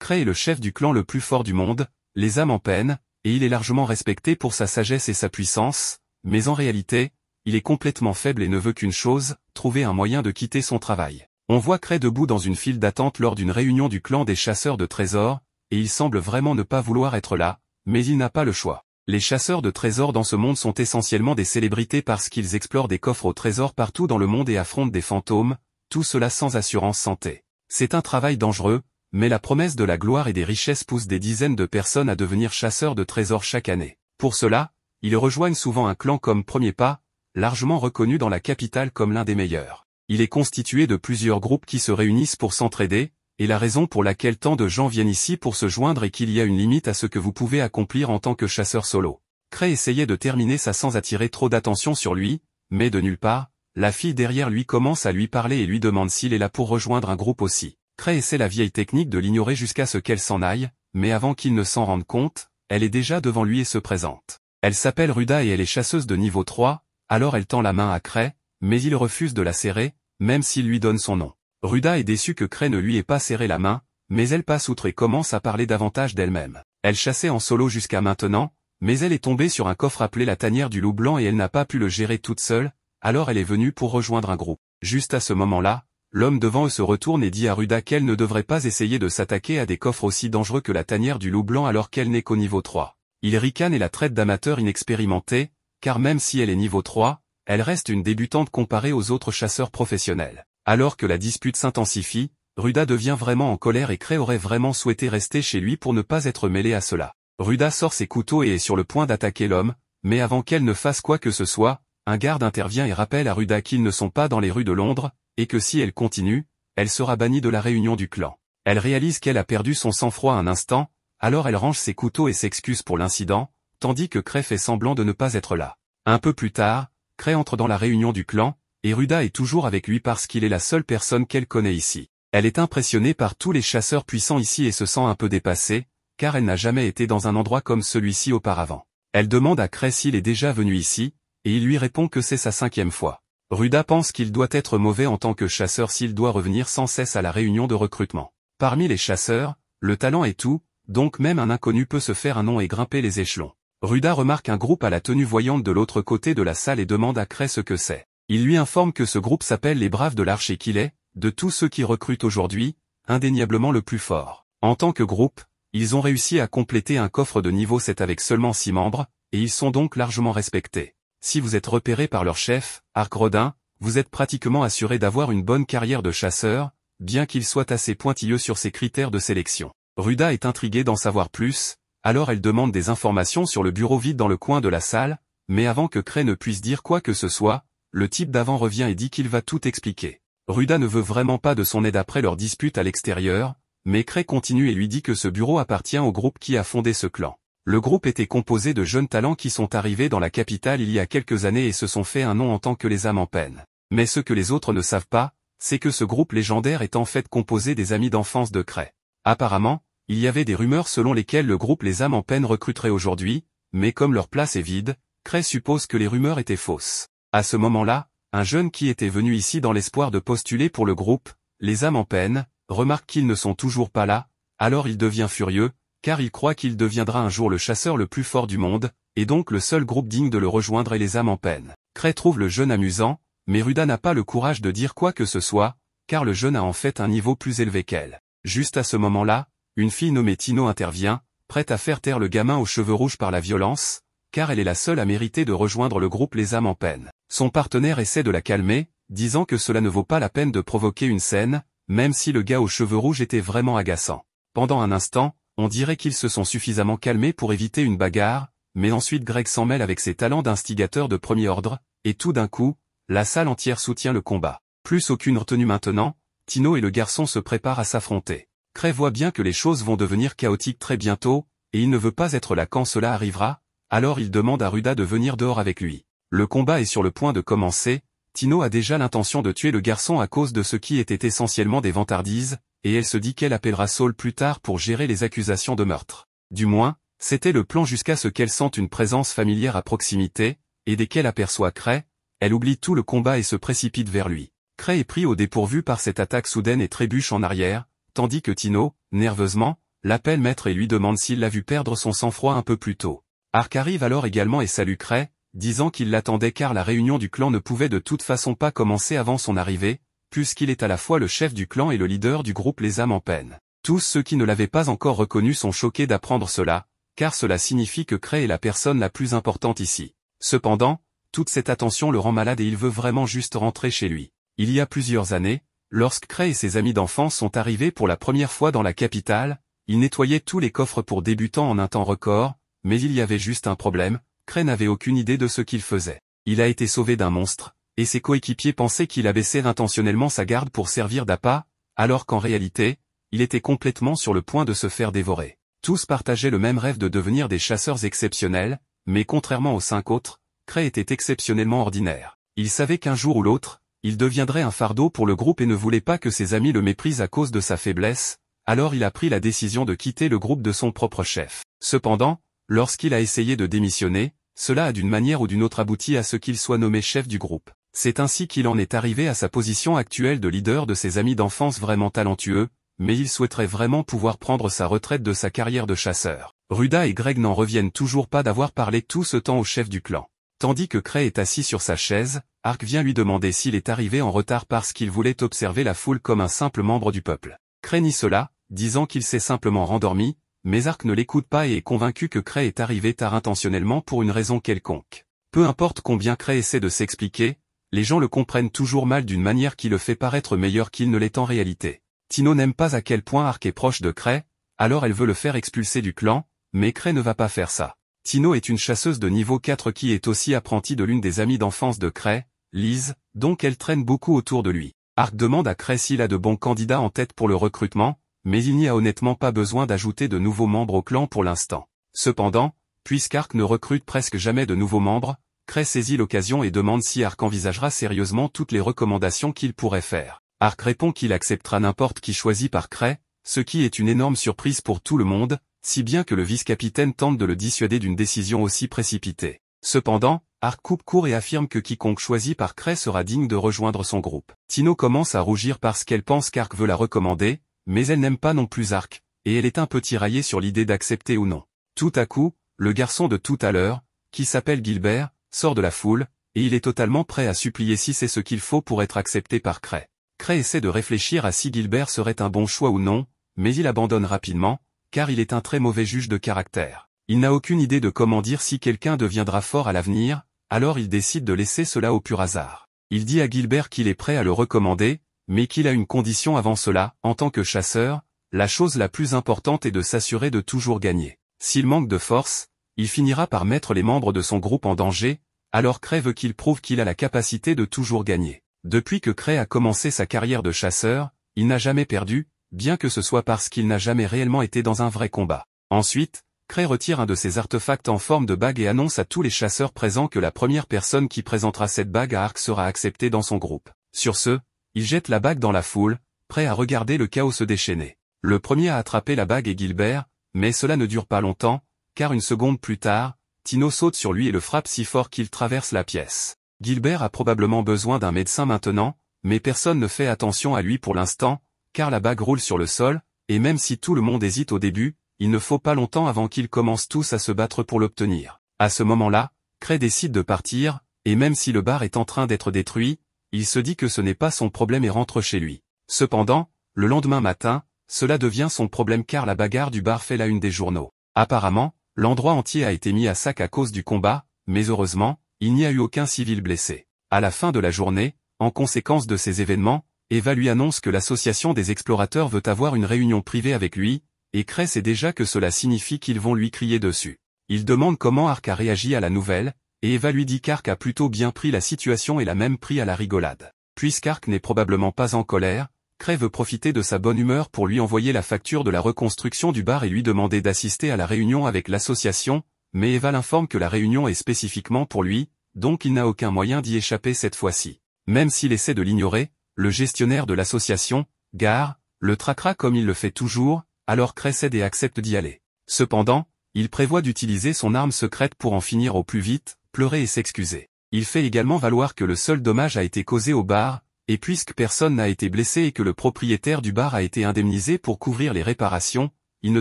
Cray est le chef du clan le plus fort du monde, les âmes en peine, et il est largement respecté pour sa sagesse et sa puissance, mais en réalité, il est complètement faible et ne veut qu'une chose, trouver un moyen de quitter son travail. On voit Cray debout dans une file d'attente lors d'une réunion du clan des chasseurs de trésors, et il semble vraiment ne pas vouloir être là, mais il n'a pas le choix. Les chasseurs de trésors dans ce monde sont essentiellement des célébrités parce qu'ils explorent des coffres au trésor partout dans le monde et affrontent des fantômes, tout cela sans assurance santé. C'est un travail dangereux, mais la promesse de la gloire et des richesses pousse des dizaines de personnes à devenir chasseurs de trésors chaque année. Pour cela, ils rejoignent souvent un clan comme Premier Pas, largement reconnu dans la capitale comme l'un des meilleurs. Il est constitué de plusieurs groupes qui se réunissent pour s'entraider, et la raison pour laquelle tant de gens viennent ici pour se joindre est qu'il y a une limite à ce que vous pouvez accomplir en tant que chasseur solo. Cray essayait de terminer ça sans attirer trop d'attention sur lui, mais de nulle part, la fille derrière lui commence à lui parler et lui demande s'il est là pour rejoindre un groupe aussi. Cray essaie la vieille technique de l'ignorer jusqu'à ce qu'elle s'en aille, mais avant qu'il ne s'en rende compte, elle est déjà devant lui et se présente. Elle s'appelle Ruda et elle est chasseuse de niveau 3, alors elle tend la main à Cray, mais il refuse de la serrer, même s'il lui donne son nom. Ruda est déçue que Cray ne lui ait pas serré la main, mais elle passe outre et commence à parler davantage d'elle-même. Elle chassait en solo jusqu'à maintenant, mais elle est tombée sur un coffre appelé la tanière du loup blanc et elle n'a pas pu le gérer toute seule, alors elle est venue pour rejoindre un groupe. Juste à ce moment-là, l'homme devant eux se retourne et dit à Ruda qu'elle ne devrait pas essayer de s'attaquer à des coffres aussi dangereux que la tanière du loup blanc alors qu'elle n'est qu'au niveau 3. Il ricane et la traite d'amateur inexpérimenté, car même si elle est niveau 3, elle reste une débutante comparée aux autres chasseurs professionnels. Alors que la dispute s'intensifie, Ruda devient vraiment en colère et Cray aurait vraiment souhaité rester chez lui pour ne pas être mêlé à cela. Ruda sort ses couteaux et est sur le point d'attaquer l'homme, mais avant qu'elle ne fasse quoi que ce soit, un garde intervient et rappelle à Ruda qu'ils ne sont pas dans les rues de Londres, et que si elle continue, elle sera bannie de la réunion du clan. Elle réalise qu'elle a perdu son sang-froid un instant, alors elle range ses couteaux et s'excuse pour l'incident, tandis que Cray fait semblant de ne pas être là. Un peu plus tard, Cray entre dans la réunion du clan, et Ruda est toujours avec lui parce qu'il est la seule personne qu'elle connaît ici. Elle est impressionnée par tous les chasseurs puissants ici et se sent un peu dépassée, car elle n'a jamais été dans un endroit comme celui-ci auparavant. Elle demande à Cray s'il est déjà venu ici, et il lui répond que c'est sa 5e fois. Ruda pense qu'il doit être mauvais en tant que chasseur s'il doit revenir sans cesse à la réunion de recrutement. Parmi les chasseurs, le talent est tout, donc même un inconnu peut se faire un nom et grimper les échelons. Ruda remarque un groupe à la tenue voyante de l'autre côté de la salle et demande à Cray ce que c'est. Il lui informe que ce groupe s'appelle les Braves de l'Arche et qu'il est, de tous ceux qui recrutent aujourd'hui, indéniablement le plus fort. En tant que groupe, ils ont réussi à compléter un coffre de niveau 7 avec seulement 6 membres, et ils sont donc largement respectés. Si vous êtes repéré par leur chef, Arc Rodin, vous êtes pratiquement assuré d'avoir une bonne carrière de chasseur, bien qu'il soit assez pointilleux sur ses critères de sélection. Ruda est intriguée d'en savoir plus, alors elle demande des informations sur le bureau vide dans le coin de la salle, mais avant que Cray ne puisse dire quoi que ce soit, le type d'avant revient et dit qu'il va tout expliquer. Ruda ne veut vraiment pas de son aide après leur dispute à l'extérieur, mais Cray continue et lui dit que ce bureau appartient au groupe qui a fondé ce clan. Le groupe était composé de jeunes talents qui sont arrivés dans la capitale il y a quelques années et se sont fait un nom en tant que les âmes en peine. Mais ce que les autres ne savent pas, c'est que ce groupe légendaire est en fait composé des amis d'enfance de Cray. Apparemment, il y avait des rumeurs selon lesquelles le groupe les âmes en peine recruterait aujourd'hui, mais comme leur place est vide, Cray suppose que les rumeurs étaient fausses. À ce moment-là, un jeune qui était venu ici dans l'espoir de postuler pour le groupe, les âmes en peine, remarque qu'ils ne sont toujours pas là, alors il devient furieux, car il croit qu'il deviendra un jour le chasseur le plus fort du monde, et donc le seul groupe digne de le rejoindre est les âmes en peine. Cray trouve le jeune amusant, mais Ruda n'a pas le courage de dire quoi que ce soit, car le jeune a en fait un niveau plus élevé qu'elle. Juste à ce moment-là, une fille nommée Tino intervient, prête à faire taire le gamin aux cheveux rouges par la violence, car elle est la seule à mériter de rejoindre le groupe les âmes en peine. Son partenaire essaie de la calmer, disant que cela ne vaut pas la peine de provoquer une scène, même si le gars aux cheveux rouges était vraiment agaçant. Pendant un instant, on dirait qu'ils se sont suffisamment calmés pour éviter une bagarre, mais ensuite Greg s'en mêle avec ses talents d'instigateur de premier ordre, et tout d'un coup, la salle entière soutient le combat. Plus aucune retenue maintenant, Tino et le garçon se préparent à s'affronter. Cray voit bien que les choses vont devenir chaotiques très bientôt, et il ne veut pas être là quand cela arrivera, alors il demande à Ruda de venir dehors avec lui. Le combat est sur le point de commencer, Tino a déjà l'intention de tuer le garçon à cause de ce qui était essentiellement des vantardises, et elle se dit qu'elle appellera Saul plus tard pour gérer les accusations de meurtre. Du moins, c'était le plan jusqu'à ce qu'elle sente une présence familière à proximité, et dès qu'elle aperçoit Cray, elle oublie tout le combat et se précipite vers lui. Cray est pris au dépourvu par cette attaque soudaine et trébuche en arrière, tandis que Tino, nerveusement, l'appelle maître et lui demande s'il l'a vu perdre son sang-froid un peu plus tôt. Ark arrive alors également et salue Cray, disant qu'il l'attendait car la réunion du clan ne pouvait de toute façon pas commencer avant son arrivée, puisqu'il est à la fois le chef du clan et le leader du groupe Les âmes en peine. Tous ceux qui ne l'avaient pas encore reconnu sont choqués d'apprendre cela, car cela signifie que Cray est la personne la plus importante ici. Cependant, toute cette attention le rend malade et il veut vraiment juste rentrer chez lui. Il y a plusieurs années, lorsque Cray et ses amis d'enfance sont arrivés pour la première fois dans la capitale, ils nettoyaient tous les coffres pour débutants en un temps record, mais il y avait juste un problème, Cray n'avait aucune idée de ce qu'il faisait. Il a été sauvé d'un monstre, et ses coéquipiers pensaient qu'il abaissait intentionnellement sa garde pour servir d'appât, alors qu'en réalité, il était complètement sur le point de se faire dévorer. Tous partageaient le même rêve de devenir des chasseurs exceptionnels, mais contrairement aux 5 autres, Cray était exceptionnellement ordinaire. Il savait qu'un jour ou l'autre, il deviendrait un fardeau pour le groupe et ne voulait pas que ses amis le méprisent à cause de sa faiblesse, alors il a pris la décision de quitter le groupe de son propre chef. Cependant, lorsqu'il a essayé de démissionner, cela a d'une manière ou d'une autre abouti à ce qu'il soit nommé chef du groupe. C'est ainsi qu'il en est arrivé à sa position actuelle de leader de ses amis d'enfance vraiment talentueux, mais il souhaiterait vraiment pouvoir prendre sa retraite de sa carrière de chasseur. Ruda et Greg n'en reviennent toujours pas d'avoir parlé tout ce temps au chef du clan. Tandis que Cray est assis sur sa chaise, Ark vient lui demander s'il est arrivé en retard parce qu'il voulait observer la foule comme un simple membre du peuple. Cray nie cela, disant qu'il s'est simplement rendormi, mais Ark ne l'écoute pas et est convaincu que Cray est arrivé tard intentionnellement pour une raison quelconque. Peu importe combien Cray essaie de s'expliquer, les gens le comprennent toujours mal d'une manière qui le fait paraître meilleur qu'il ne l'est en réalité. Tino n'aime pas à quel point Ark est proche de Cray, alors elle veut le faire expulser du clan, mais Cray ne va pas faire ça. Tino est une chasseuse de niveau 4 qui est aussi apprentie de l'une des amies d'enfance de Cray, Liz, donc elle traîne beaucoup autour de lui. Ark demande à Cray s'il a de bons candidats en tête pour le recrutement, mais il n'y a honnêtement pas besoin d'ajouter de nouveaux membres au clan pour l'instant. Cependant, puisqu'Ark ne recrute presque jamais de nouveaux membres, Cray saisit l'occasion et demande si Ark envisagera sérieusement toutes les recommandations qu'il pourrait faire. Ark répond qu'il acceptera n'importe qui choisi par Cray, ce qui est une énorme surprise pour tout le monde, si bien que le vice-capitaine tente de le dissuader d'une décision aussi précipitée. Cependant, Ark coupe court et affirme que quiconque choisi par Cray sera digne de rejoindre son groupe. Tino commence à rougir parce qu'elle pense qu'Ark veut la recommander, mais elle n'aime pas non plus Ark, et elle est un peu tiraillée sur l'idée d'accepter ou non. Tout à coup, le garçon de tout à l'heure, qui s'appelle Gilbert, sort de la foule, et il est totalement prêt à supplier si c'est ce qu'il faut pour être accepté par Cray. Cray essaie de réfléchir à si Gilbert serait un bon choix ou non, mais il abandonne rapidement, car il est un très mauvais juge de caractère. Il n'a aucune idée de comment dire si quelqu'un deviendra fort à l'avenir, alors il décide de laisser cela au pur hasard. Il dit à Gilbert qu'il est prêt à le recommander, mais qu'il a une condition avant cela, en tant que chasseur, la chose la plus importante est de s'assurer de toujours gagner. S'il manque de force, il finira par mettre les membres de son groupe en danger, alors Cray veut qu'il prouve qu'il a la capacité de toujours gagner. Depuis que Cray a commencé sa carrière de chasseur, il n'a jamais perdu, bien que ce soit parce qu'il n'a jamais réellement été dans un vrai combat. Ensuite, Cray retire un de ses artefacts en forme de bague et annonce à tous les chasseurs présents que la première personne qui présentera cette bague à Ark sera acceptée dans son groupe. Sur ce, il jette la bague dans la foule, prêt à regarder le chaos se déchaîner. Le premier à attraper la bague est Gilbert, mais cela ne dure pas longtemps, car une seconde plus tard, Tino saute sur lui et le frappe si fort qu'il traverse la pièce. Gilbert a probablement besoin d'un médecin maintenant, mais personne ne fait attention à lui pour l'instant, car la bague roule sur le sol, et même si tout le monde hésite au début, il ne faut pas longtemps avant qu'ils commencent tous à se battre pour l'obtenir. À ce moment-là, Cray décide de partir, et même si le bar est en train d'être détruit, il se dit que ce n'est pas son problème et rentre chez lui. Cependant, le lendemain matin, cela devient son problème car la bagarre du bar fait la une des journaux. Apparemment, l'endroit entier a été mis à sac à cause du combat, mais heureusement, il n'y a eu aucun civil blessé. À la fin de la journée, en conséquence de ces événements, Eva lui annonce que l'association des explorateurs veut avoir une réunion privée avec lui, et Cray sait déjà que cela signifie qu'ils vont lui crier dessus. Il demande comment Ark a réagi à la nouvelle, et Eva lui dit qu'Ark a plutôt bien pris la situation et l'a même pris à la rigolade. Puisqu'Ark n'est probablement pas en colère, Cray veut profiter de sa bonne humeur pour lui envoyer la facture de la reconstruction du bar et lui demander d'assister à la réunion avec l'association, mais Eva l'informe que la réunion est spécifiquement pour lui, donc il n'a aucun moyen d'y échapper cette fois-ci. Même s'il essaie de l'ignorer, le gestionnaire de l'association, Gar, le traquera comme il le fait toujours, alors Cray cède et accepte d'y aller. Cependant, il prévoit d'utiliser son arme secrète pour en finir au plus vite, pleurer et s'excuser. Il fait également valoir que le seul dommage a été causé au bar, et puisque personne n'a été blessé et que le propriétaire du bar a été indemnisé pour couvrir les réparations, il ne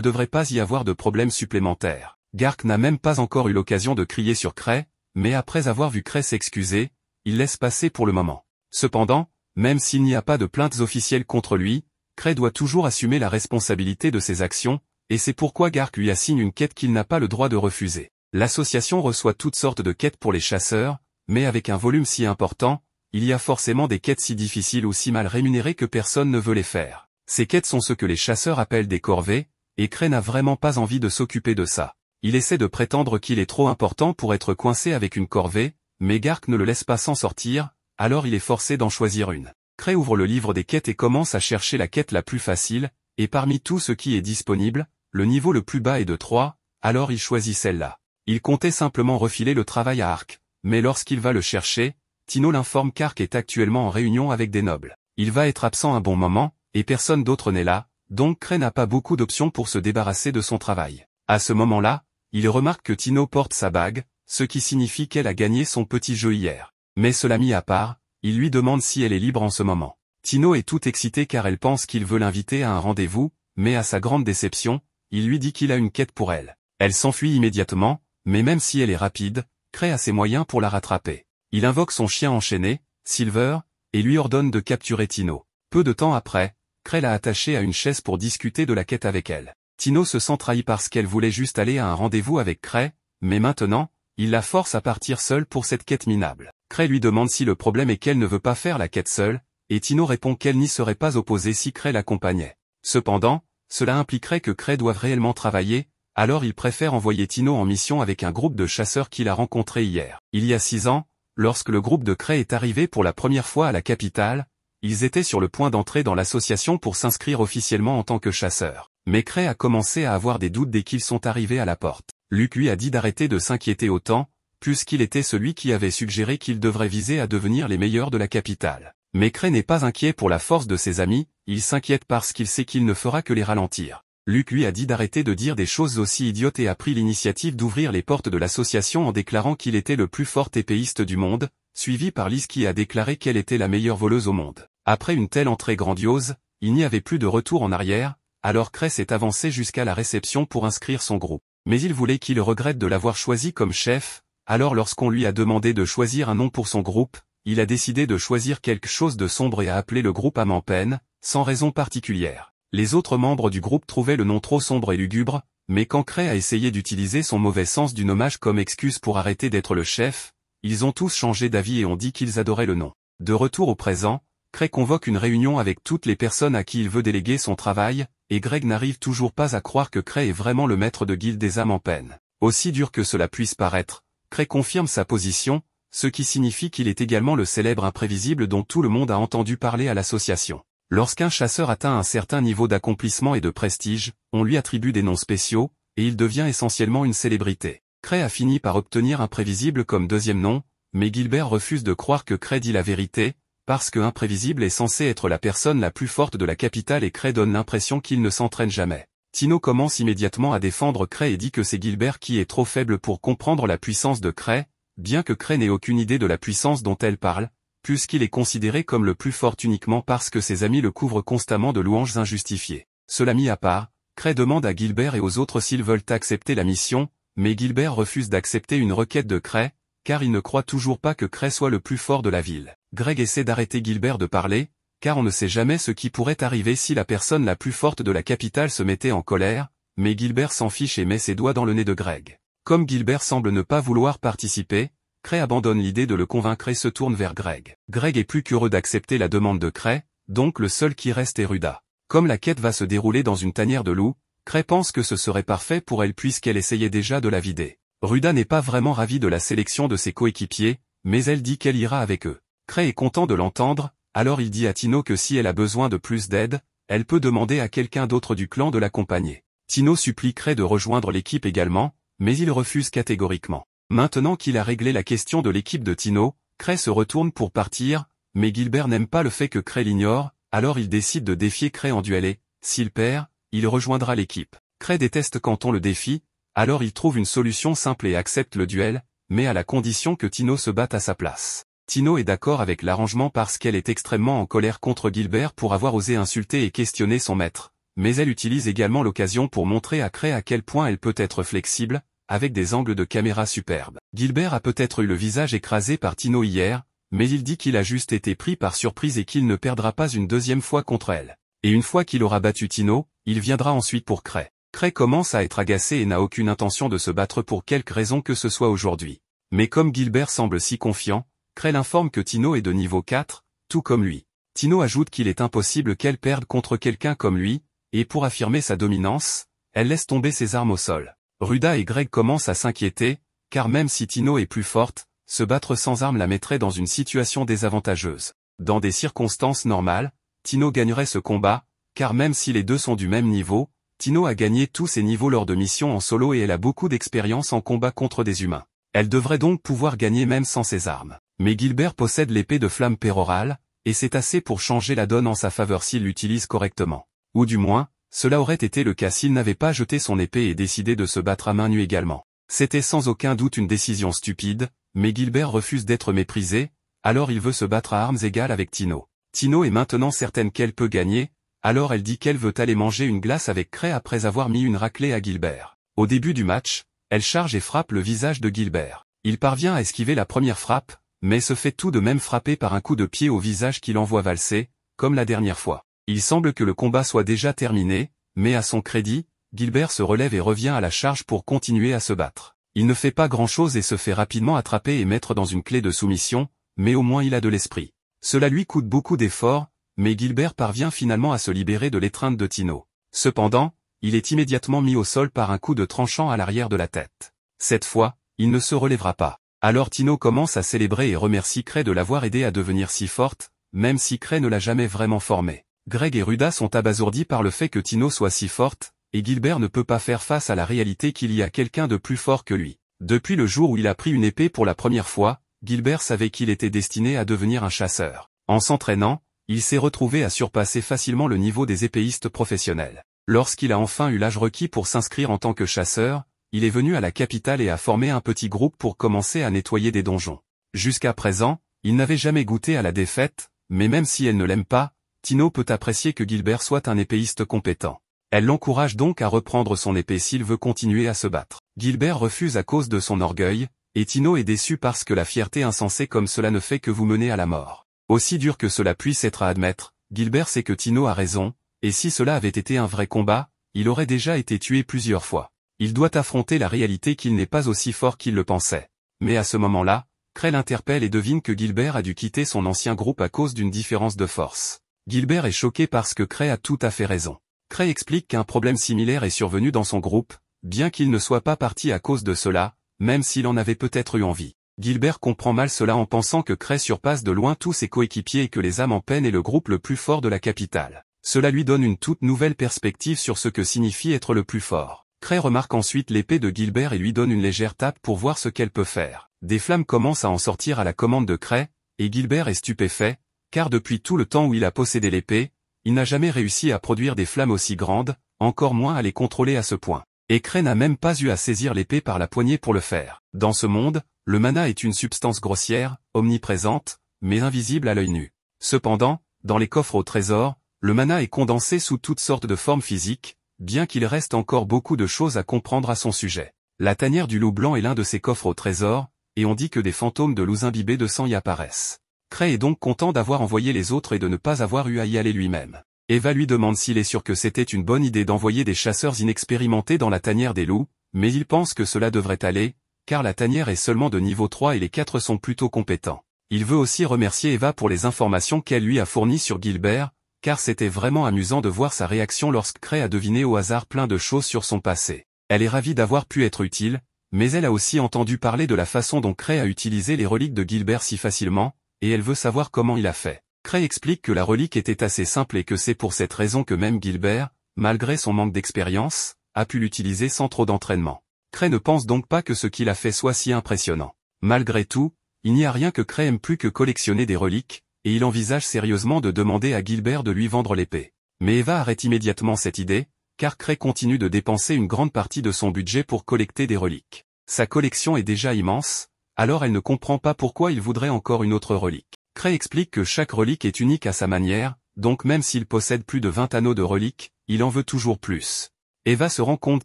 devrait pas y avoir de problème supplémentaire. Gark n'a même pas encore eu l'occasion de crier sur Cray, mais après avoir vu Cray s'excuser, il laisse passer pour le moment. Cependant, même s'il n'y a pas de plaintes officielles contre lui, Cray doit toujours assumer la responsabilité de ses actions, et c'est pourquoi Gark lui assigne une quête qu'il n'a pas le droit de refuser. L'association reçoit toutes sortes de quêtes pour les chasseurs, mais avec un volume si important, il y a forcément des quêtes si difficiles ou si mal rémunérées que personne ne veut les faire. Ces quêtes sont ce que les chasseurs appellent des corvées, et Cray n'a vraiment pas envie de s'occuper de ça. Il essaie de prétendre qu'il est trop important pour être coincé avec une corvée, mais Gark ne le laisse pas s'en sortir, alors il est forcé d'en choisir une. Cray ouvre le livre des quêtes et commence à chercher la quête la plus facile, et parmi tout ce qui est disponible, le niveau le plus bas est de 3, alors il choisit celle-là. Il comptait simplement refiler le travail à Ark, mais lorsqu'il va le chercher, Tino l'informe qu'Ark est actuellement en réunion avec des nobles. Il va être absent un bon moment, et personne d'autre n'est là, donc Cray n'a pas beaucoup d'options pour se débarrasser de son travail. À ce moment-là, il remarque que Tino porte sa bague, ce qui signifie qu'elle a gagné son petit jeu hier. Mais cela mis à part, il lui demande si elle est libre en ce moment. Tino est tout excité car elle pense qu'il veut l'inviter à un rendez-vous, mais à sa grande déception, il lui dit qu'il a une quête pour elle. Elle s'enfuit immédiatement, mais même si elle est rapide, Cray a ses moyens pour la rattraper. Il invoque son chien enchaîné, Silver, et lui ordonne de capturer Tino. Peu de temps après, Cray l'a attachée à une chaise pour discuter de la quête avec elle. Tino se sent trahi parce qu'elle voulait juste aller à un rendez-vous avec Cray, mais maintenant, il la force à partir seule pour cette quête minable. Cray lui demande si le problème est qu'elle ne veut pas faire la quête seule, et Tino répond qu'elle n'y serait pas opposée si Cray l'accompagnait. Cependant, cela impliquerait que Cray doive réellement travailler, alors il préfère envoyer Tino en mission avec un groupe de chasseurs qu'il a rencontré hier. Il y a 6 ans, lorsque le groupe de Cray est arrivé pour la première fois à la capitale, ils étaient sur le point d'entrer dans l'association pour s'inscrire officiellement en tant que chasseurs. Mais Cray a commencé à avoir des doutes dès qu'ils sont arrivés à la porte. Luke lui a dit d'arrêter de s'inquiéter autant, puisqu'il était celui qui avait suggéré qu'ils devraient viser à devenir les meilleurs de la capitale. Mais Cray n'est pas inquiet pour la force de ses amis, il s'inquiète parce qu'il sait qu'il ne fera que les ralentir. Luke lui a dit d'arrêter de dire des choses aussi idiotes et a pris l'initiative d'ouvrir les portes de l'association en déclarant qu'il était le plus fort épéiste du monde, suivi par Liz qui a déclaré qu'elle était la meilleure voleuse au monde. Après une telle entrée grandiose, il n'y avait plus de retour en arrière, alors Cray s'est avancé jusqu'à la réception pour inscrire son groupe. Mais il voulait qu'il regrette de l'avoir choisi comme chef, alors lorsqu'on lui a demandé de choisir un nom pour son groupe, il a décidé de choisir quelque chose de sombre et a appelé le groupe Âme en peine, sans raison particulière. Les autres membres du groupe trouvaient le nom trop sombre et lugubre, mais quand Cray a essayé d'utiliser son mauvais sens du nommage comme excuse pour arrêter d'être le chef, ils ont tous changé d'avis et ont dit qu'ils adoraient le nom. De retour au présent, Cray convoque une réunion avec toutes les personnes à qui il veut déléguer son travail, et Greg n'arrive toujours pas à croire que Cray est vraiment le maître de guilde des âmes en peine. Aussi dur que cela puisse paraître, Cray confirme sa position, ce qui signifie qu'il est également le célèbre imprévisible dont tout le monde a entendu parler à l'association. Lorsqu'un chasseur atteint un certain niveau d'accomplissement et de prestige, on lui attribue des noms spéciaux, et il devient essentiellement une célébrité. Cray a fini par obtenir imprévisible comme deuxième nom, mais Gilbert refuse de croire que Cray dit la vérité, parce que imprévisible est censé être la personne la plus forte de la capitale et Cray donne l'impression qu'il ne s'entraîne jamais. Tino commence immédiatement à défendre Cray et dit que c'est Gilbert qui est trop faible pour comprendre la puissance de Cray, bien que Cray n'ait aucune idée de la puissance dont elle parle, puisqu'il est considéré comme le plus fort uniquement parce que ses amis le couvrent constamment de louanges injustifiées. Cela mis à part, Cray demande à Gilbert et aux autres s'ils veulent accepter la mission, mais Gilbert refuse d'accepter une requête de Cray, car il ne croit toujours pas que Cray soit le plus fort de la ville. Greg essaie d'arrêter Gilbert de parler, car on ne sait jamais ce qui pourrait arriver si la personne la plus forte de la capitale se mettait en colère, mais Gilbert s'en fiche et met ses doigts dans le nez de Greg. Comme Gilbert semble ne pas vouloir participer, Cray abandonne l'idée de le convaincre et se tourne vers Greg. Greg est plus qu'heureux d'accepter la demande de Cray, donc le seul qui reste est Ruda. Comme la quête va se dérouler dans une tanière de loup, Cray pense que ce serait parfait pour elle puisqu'elle essayait déjà de la vider. Ruda n'est pas vraiment ravie de la sélection de ses coéquipiers, mais elle dit qu'elle ira avec eux. Cray est content de l'entendre, alors il dit à Tino que si elle a besoin de plus d'aide, elle peut demander à quelqu'un d'autre du clan de l'accompagner. Tino supplie Cray de rejoindre l'équipe également, mais il refuse catégoriquement. Maintenant qu'il a réglé la question de l'équipe de Tino, Cray se retourne pour partir, mais Gilbert n'aime pas le fait que Cray l'ignore, alors il décide de défier Cray en duel et, s'il perd, il rejoindra l'équipe. Cray déteste quand on le défie, alors il trouve une solution simple et accepte le duel, mais à la condition que Tino se batte à sa place. Tino est d'accord avec l'arrangement parce qu'elle est extrêmement en colère contre Gilbert pour avoir osé insulter et questionner son maître, mais elle utilise également l'occasion pour montrer à Cray à quel point elle peut être flexible, avec des angles de caméra superbes. Gilbert a peut-être eu le visage écrasé par Tino hier, mais il dit qu'il a juste été pris par surprise et qu'il ne perdra pas une deuxième fois contre elle. Et une fois qu'il aura battu Tino, il viendra ensuite pour Cray. Cray commence à être agacé et n'a aucune intention de se battre pour quelque raison que ce soit aujourd'hui. Mais comme Gilbert semble si confiant, Cray l'informe que Tino est de niveau 4, tout comme lui. Tino ajoute qu'il est impossible qu'elle perde contre quelqu'un comme lui, et pour affirmer sa dominance, elle laisse tomber ses armes au sol. Ruda et Greg commencent à s'inquiéter, car même si Tino est plus forte, se battre sans armes la mettrait dans une situation désavantageuse. Dans des circonstances normales, Tino gagnerait ce combat, car même si les deux sont du même niveau, Tino a gagné tous ses niveaux lors de missions en solo et elle a beaucoup d'expérience en combat contre des humains. Elle devrait donc pouvoir gagner même sans ses armes. Mais Gilbert possède l'épée de flamme pérorale, et c'est assez pour changer la donne en sa faveur s'il l'utilise correctement. Ou du moins, cela aurait été le cas s'il n'avait pas jeté son épée et décidé de se battre à main nue également. C'était sans aucun doute une décision stupide, mais Gilbert refuse d'être méprisé, alors il veut se battre à armes égales avec Tino. Tino est maintenant certaine qu'elle peut gagner, alors elle dit qu'elle veut aller manger une glace avec Cray après avoir mis une raclée à Gilbert. Au début du match, elle charge et frappe le visage de Gilbert. Il parvient à esquiver la première frappe, mais se fait tout de même frapper par un coup de pied au visage qui l'envoie valser, comme la dernière fois. Il semble que le combat soit déjà terminé, mais à son crédit, Gilbert se relève et revient à la charge pour continuer à se battre. Il ne fait pas grand-chose et se fait rapidement attraper et mettre dans une clé de soumission, mais au moins il a de l'esprit. Cela lui coûte beaucoup d'efforts, mais Gilbert parvient finalement à se libérer de l'étreinte de Tino. Cependant, il est immédiatement mis au sol par un coup de tranchant à l'arrière de la tête. Cette fois, il ne se relèvera pas. Alors Tino commence à célébrer et remercie Cray de l'avoir aidé à devenir si forte, même si Cray ne l'a jamais vraiment formée. Greg et Ruda sont abasourdis par le fait que Tino soit si forte, et Gilbert ne peut pas faire face à la réalité qu'il y a quelqu'un de plus fort que lui. Depuis le jour où il a pris une épée pour la première fois, Gilbert savait qu'il était destiné à devenir un chasseur. En s'entraînant, il s'est retrouvé à surpasser facilement le niveau des épéistes professionnels. Lorsqu'il a enfin eu l'âge requis pour s'inscrire en tant que chasseur, il est venu à la capitale et a formé un petit groupe pour commencer à nettoyer des donjons. Jusqu'à présent, il n'avait jamais goûté à la défaite, mais même si elle ne l'aime pas, Tino peut apprécier que Gilbert soit un épéiste compétent. Elle l'encourage donc à reprendre son épée s'il veut continuer à se battre. Gilbert refuse à cause de son orgueil, et Tino est déçu parce que la fierté insensée comme cela ne fait que vous mener à la mort. Aussi dur que cela puisse être à admettre, Gilbert sait que Tino a raison, et si cela avait été un vrai combat, il aurait déjà été tué plusieurs fois. Il doit affronter la réalité qu'il n'est pas aussi fort qu'il le pensait. Mais à ce moment-là, Cray l'interpelle et devine que Gilbert a dû quitter son ancien groupe à cause d'une différence de force. Gilbert est choqué parce que Cray a tout à fait raison. Cray explique qu'un problème similaire est survenu dans son groupe, bien qu'il ne soit pas parti à cause de cela, même s'il en avait peut-être eu envie. Gilbert comprend mal cela en pensant que Cray surpasse de loin tous ses coéquipiers et que les âmes en peine est le groupe le plus fort de la capitale. Cela lui donne une toute nouvelle perspective sur ce que signifie être le plus fort. Cray remarque ensuite l'épée de Gilbert et lui donne une légère tape pour voir ce qu'elle peut faire. Des flammes commencent à en sortir à la commande de Cray, et Gilbert est stupéfait, car depuis tout le temps où il a possédé l'épée, il n'a jamais réussi à produire des flammes aussi grandes, encore moins à les contrôler à ce point. Et Cray n'a même pas eu à saisir l'épée par la poignée pour le faire. Dans ce monde, le mana est une substance grossière, omniprésente, mais invisible à l'œil nu. Cependant, dans les coffres au trésor, le mana est condensé sous toutes sortes de formes physiques, bien qu'il reste encore beaucoup de choses à comprendre à son sujet. La tanière du loup blanc est l'un de ces coffres au trésor, et on dit que des fantômes de loups imbibés de sang y apparaissent. Cray est donc content d'avoir envoyé les autres et de ne pas avoir eu à y aller lui-même. Eva lui demande s'il est sûr que c'était une bonne idée d'envoyer des chasseurs inexpérimentés dans la tanière des loups, mais il pense que cela devrait aller, car la tanière est seulement de niveau 3 et les 4 sont plutôt compétents. Il veut aussi remercier Eva pour les informations qu'elle lui a fournies sur Gilbert, car c'était vraiment amusant de voir sa réaction lorsque Cray a deviné au hasard plein de choses sur son passé. Elle est ravie d'avoir pu être utile, mais elle a aussi entendu parler de la façon dont Cray a utilisé les reliques de Gilbert si facilement, et elle veut savoir comment il a fait. Cray explique que la relique était assez simple et que c'est pour cette raison que même Gilbert, malgré son manque d'expérience, a pu l'utiliser sans trop d'entraînement. Cray ne pense donc pas que ce qu'il a fait soit si impressionnant. Malgré tout, il n'y a rien que Cray aime plus que collectionner des reliques, et il envisage sérieusement de demander à Gilbert de lui vendre l'épée. Mais Eva arrête immédiatement cette idée, car Cray continue de dépenser une grande partie de son budget pour collecter des reliques. Sa collection est déjà immense, alors elle ne comprend pas pourquoi il voudrait encore une autre relique. Cray explique que chaque relique est unique à sa manière, donc même s'il possède plus de 20 anneaux de reliques, il en veut toujours plus. Eva se rend compte